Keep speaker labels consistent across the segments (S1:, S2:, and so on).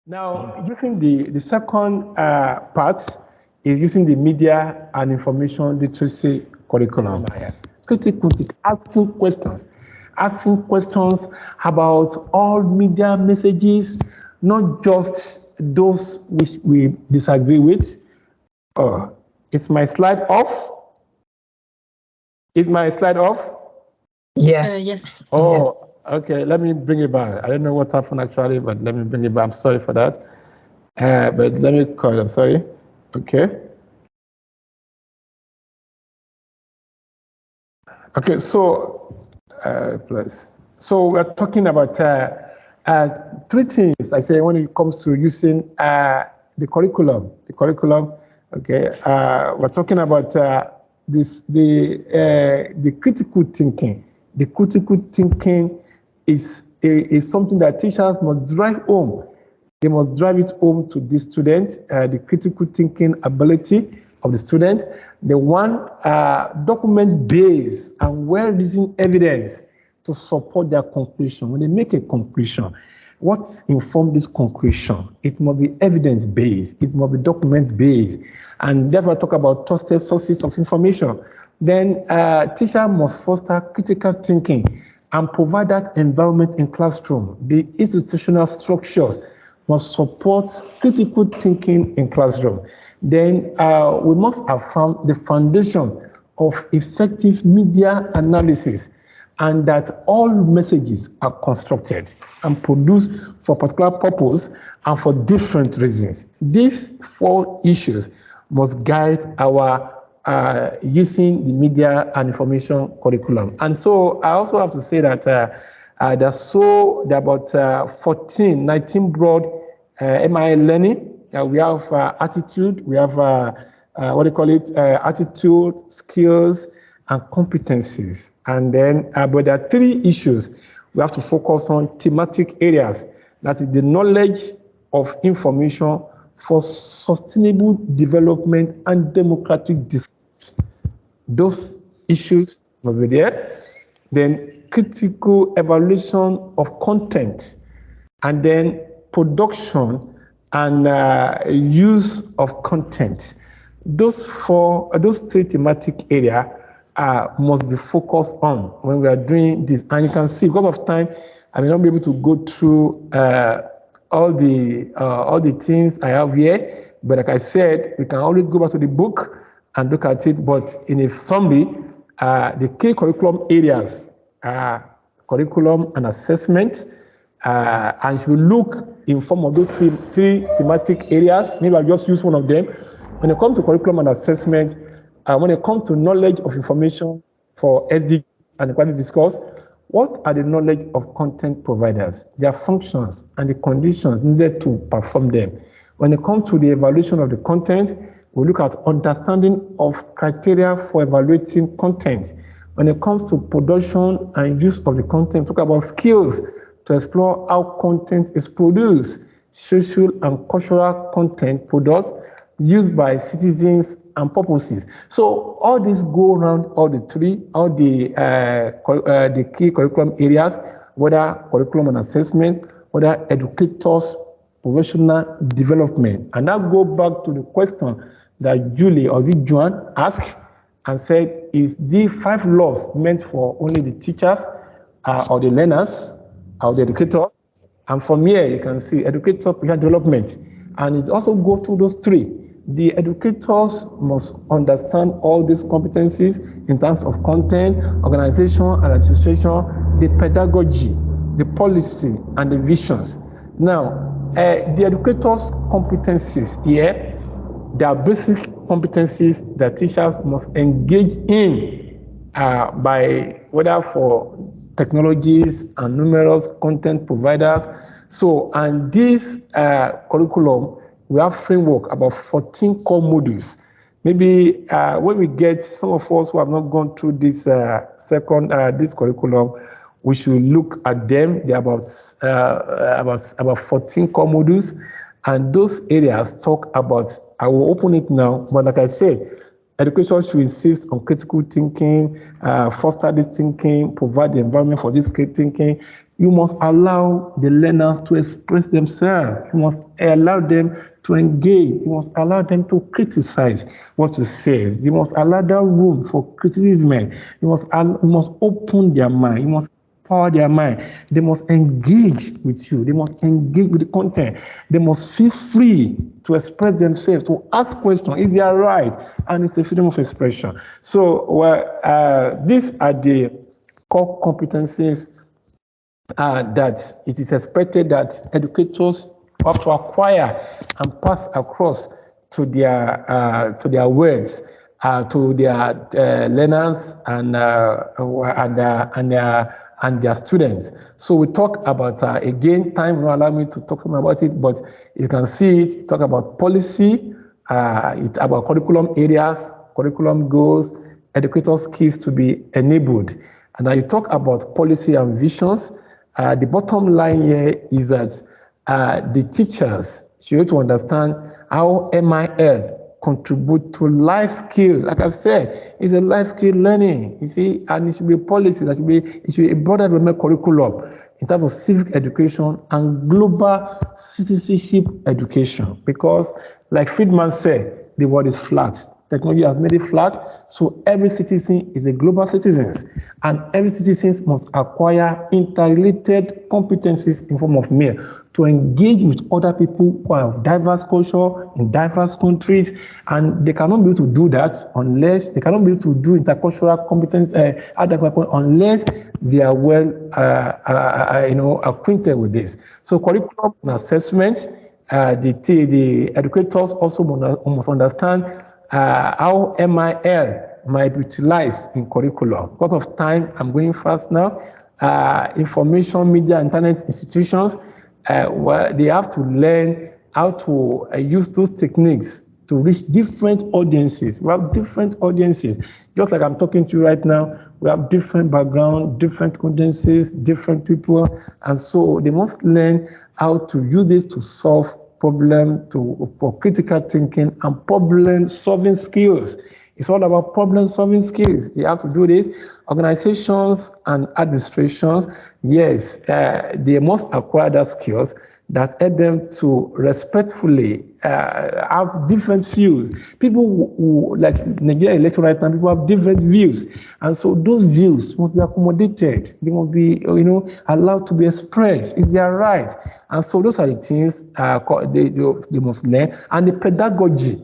S1: Now, using the second part is using the media and information literacy curriculum. Critical asking questions about all media messages, not just those which we disagree with. Is my slide off? Is my slide off?
S2: Yes.
S3: Yes.
S1: Oh, okay. Let me bring it back. I don't know what happened actually, but let me bring it back. I'm sorry for that. But let me call it. I'm sorry. Okay. Okay. So, please. So we're talking about three things. I say when it comes to using the curriculum. The curriculum. Okay. We're talking about the critical thinking. The critical thinking is something that teachers must drive home. They must drive it home to the student, the critical thinking ability of the student. They want document-based and well-reasoned evidence to support their conclusion. When they make a conclusion, what informs this conclusion? It must be evidence-based, it must be document-based, and therefore talk about trusted sources of information. Then teacher must foster critical thinking and provide that environment in classroom. The institutional structures must support critical thinking in classroom. Then we must affirm the foundation of effective media analysis, and that all messages are constructed and produced for a particular purpose and for different reasons. These four issues must guide our using the media and information curriculum. And so I also have to say that there are about 19 broad MI learning. We have attitude, we have attitude, skills, and competencies. And then, but there are three issues we have to focus on: thematic areas, that is the knowledge of information for sustainable development and democratic discourse. Those issues must be there. Then critical evaluation of content, and then production and use of content. Those three thematic areas must be focused on when we are doing this. And you can see, because of time, I may not be able to go through all the things I have here. But like I said, we can always go back to the book and look at it. But in a summary, the key curriculum areas are curriculum and assessment. And if you look in form of those three thematic areas, maybe I'll just use one of them. When it comes to curriculum and assessment, when it comes to knowledge of information for SD and equality discourse, what are the knowledge of content providers, their functions, and the conditions needed to perform them? When it comes to the evaluation of the content, we look at understanding of criteria for evaluating content. When it comes to production and use of the content, talk about skills to explore how content is produced, social and cultural content products used by citizens and purposes. So all these go around all the key curriculum areas, whether curriculum and assessment, whether educators, professional development. And that go back to the question that Julie or Joan asked and said, is the 5 laws meant for only the teachers or the learners or the educators? And from here, you can see educator professional development. And it also goes through those 3. The educators must understand all these competencies in terms of content, organization and administration, the pedagogy, the policy, and the visions. Now, the educators' competencies here, there are basic competencies that teachers must engage in by whether for technologies and numerous content providers. So, and this curriculum, we have framework about 14 core modules. Maybe when we get some of us who have not gone through this this curriculum, we should look at them. There are about 14 core modules, and those areas talk about. I will open it now, but like I said, education should insist on critical thinking, foster this thinking, provide the environment for this critical thinking, You must allow the learners to express themselves. You must allow them to engage. You must allow them to criticize what you say. You must allow that room for criticism. You must open their mind. You must empower their mind. They must engage with you. They must engage with the content. They must feel free to express themselves, to ask questions if they are right. And it's a freedom of expression. So, these are the core competencies that it is expected that educators have to acquire and pass across to their words, to their learners and their students. So we talk about again, time will allow me to talk about it, but you can see it. Talk about policy, it's about curriculum areas, curriculum goals, educator skills to be enabled. And now you talk about policy and visions. The bottom line here is that the teachers should to understand how MIL contribute to life skill. Like I've said, it's a life skill learning, you see, and it should be a policy, it should be a broader development curriculum in terms of civic education and global citizenship education. Because, like Friedman said, the world is flat. Technology has made it flat, so every citizen is a global citizen, and every citizen must acquire interrelated competencies in form of mail to engage with other people who have diverse culture in diverse countries, and they cannot be able to do that unless they cannot be able to do intercultural competence unless they are well acquainted with this. So curriculum and assessment, the educators also must understand how MIL might be utilized in curriculum. Because of time, I'm going fast now. Information, media, internet institutions, where they have to learn how to use those techniques to reach different audiences. We have different audiences. Just like I'm talking to you right now, we have different background, different audiences, different people. And so they must learn how to use this to solve problem for critical thinking and problem solving skills. It's all about problem solving skills. You have to do this. Organizations and administrations, yes, they must acquire the skills that help them to respectfully have different views. People who like Nigeria election right now, people have different views. And so those views must be accommodated. They must be, allowed to be expressed. It's their right. And so those are the things they must learn. And the pedagogy,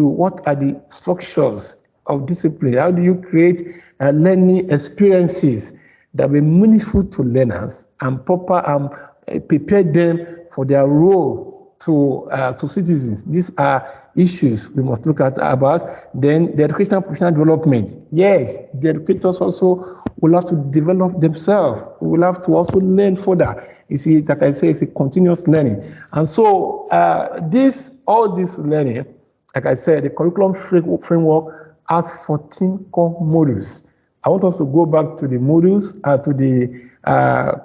S1: what are the structures of discipline? How do you create learning experiences that will be meaningful to learners and prepare them for their role to citizens? These are issues we must look at about. Then the educational professional development. Yes, the educators also will have to develop themselves. We will have to also learn further. You see, like I say, it's a continuous learning. And so all this learning, like I said, the curriculum framework has 14 core modules. I want us to go back to the modules, to the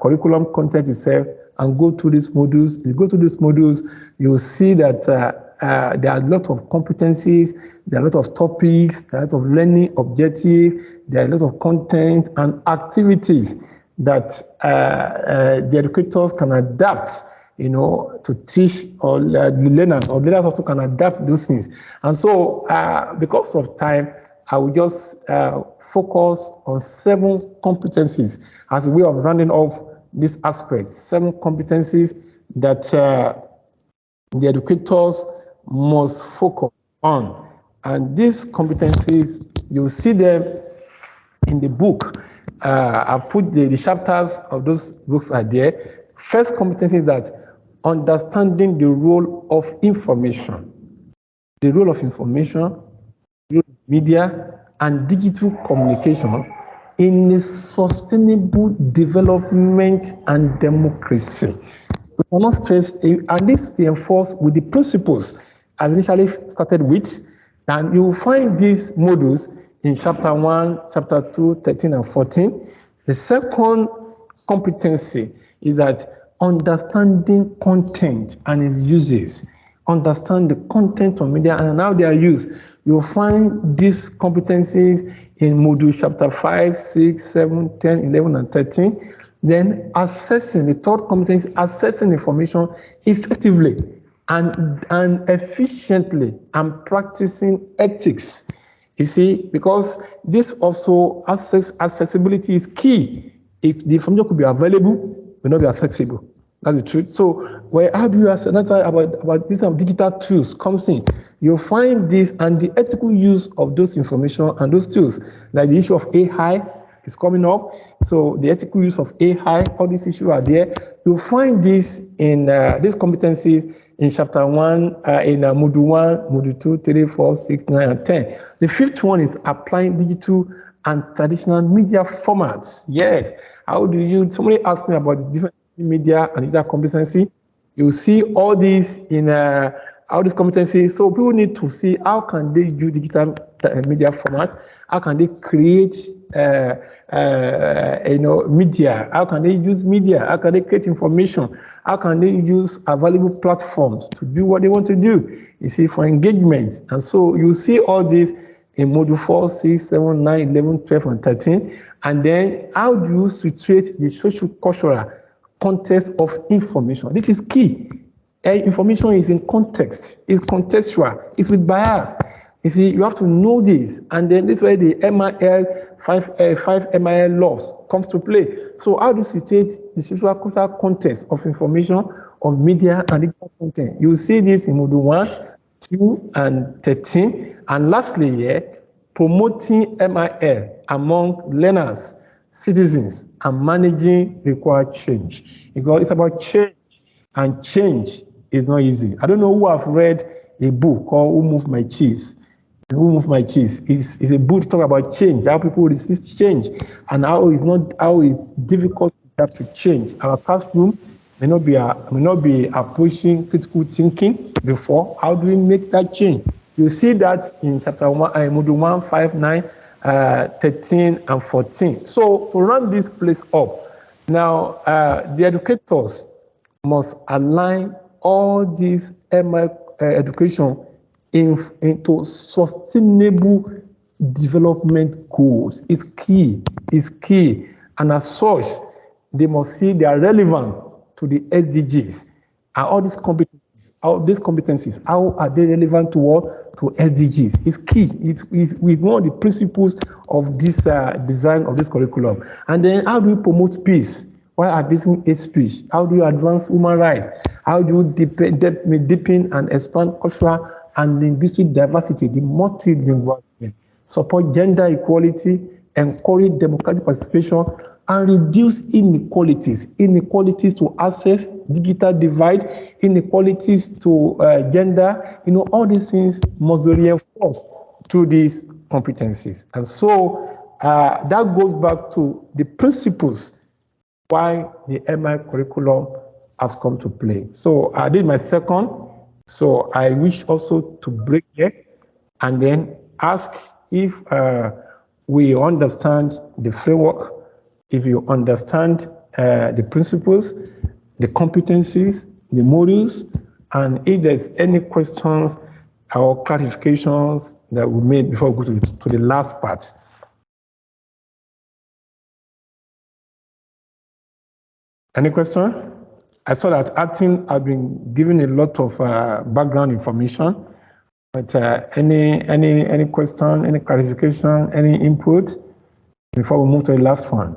S1: curriculum content itself, and go through these modules. If you go through these modules, you will see that there are a lot of competencies, there are a lot of topics, there are a lot of learning objectives, there are a lot of content and activities that the educators can adapt, to teach or the learners, or learners also can adapt those things. And so, because of time, I will just focus on 7 competencies as a way of rounding off this aspect. 7 competencies that the educators must focus on. And these competencies, you'll see them in the book. I put the chapters of those books are there. First competency is that understanding the role of information. The role of information, media, and digital communication in a sustainable development and democracy. We cannot stress, and this reinforced with the principles I initially started with, and you will find these modules in chapter 1, chapter 2, 13, and 14. The second competency is that understanding content and its uses. understand the content of media and how they are used. You'll find these competencies in module chapter 5, 6, 7, 10, 11, and 13. Then assessing, the third competency, assessing information effectively and efficiently and practicing ethics. You see, because this also accessibility is key. If the information could be available, it will not be accessible. That's the truth. So, how do you assess? That's why about this digital tools comes in. You'll find this and the ethical use of those information and those tools, like the issue of AI is coming up. So the ethical use of AI, all these issues are there. You'll find this in these competencies in chapter 1, in module 1, module 2, 3, 4, 6, 9, and 10. The fifth one is applying digital and traditional media formats. Yes. How do you, somebody asked me about the different media and digital competency. You see all these in all these competencies. So people need to see how can they use digital media format, how can they create media, how can they use media, how can they create information, how can they use available platforms to do what they want to do, you see, for engagement. And so you see all this in module 4, 6, 7, 9, 11, 12, and 13. And then how do you situate the social cultural context of information? This is key. Information is in context, it's contextual, it's with bias. You see, you have to know this, and then this way the MIL 5 MIL laws comes to play. So how do you situate the social cultural context of information, of media and digital content? You will see this in module 1, 2, and 13. And lastly, promoting MIL among learners, citizens, and managing required change. Because it's about change, and change is not easy. I don't know who has read a book called Who Moved My Cheese. Who Moved My Cheese is a book to talk about change, how people resist change, and how it's difficult to adapt to change. Our classroom may not be approaching critical thinking before. How do we make that change? You see that in chapter 1, module 1, 5, 9, 13, and 14. So to run this place up, now the educators must align all these MI education into sustainable development goals. It's key. And as such, they must see they are relevant to the SDGs. And all these competencies, how are they relevant to what? To SDGs. It's key. It's one of the principles of this design of this curriculum. And then how do we promote peace while addressing hate speech? How do you advance human rights? How do you deepen and expand cultural and linguistic diversity, the multilingualism, support gender equality, encourage democratic participation, and reduce inequalities to access, digital divide, inequalities to gender. All these things must be reinforced through these competencies. And so that goes back to the principles why the MI curriculum has come to play. So this is my second. So I wish also to break here and then ask if we understand the framework, if you understand the principles, the competencies, the modules, and if there's any questions or clarifications that we made before we go to the last part. Any question? I saw that acting has been given a lot of background information, but any question, any clarification, any input before we move to the last one?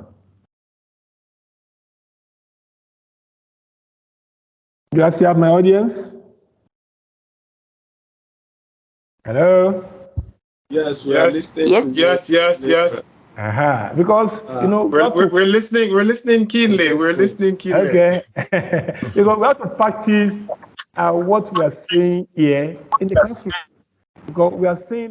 S1: Do I still have my audience? Hello?
S2: Yes, we are listening.
S3: Yes.
S1: Because
S3: we're listening keenly. We're listening keenly.
S1: Okay. Because we have to practice what we are saying here in the classroom. Because we are saying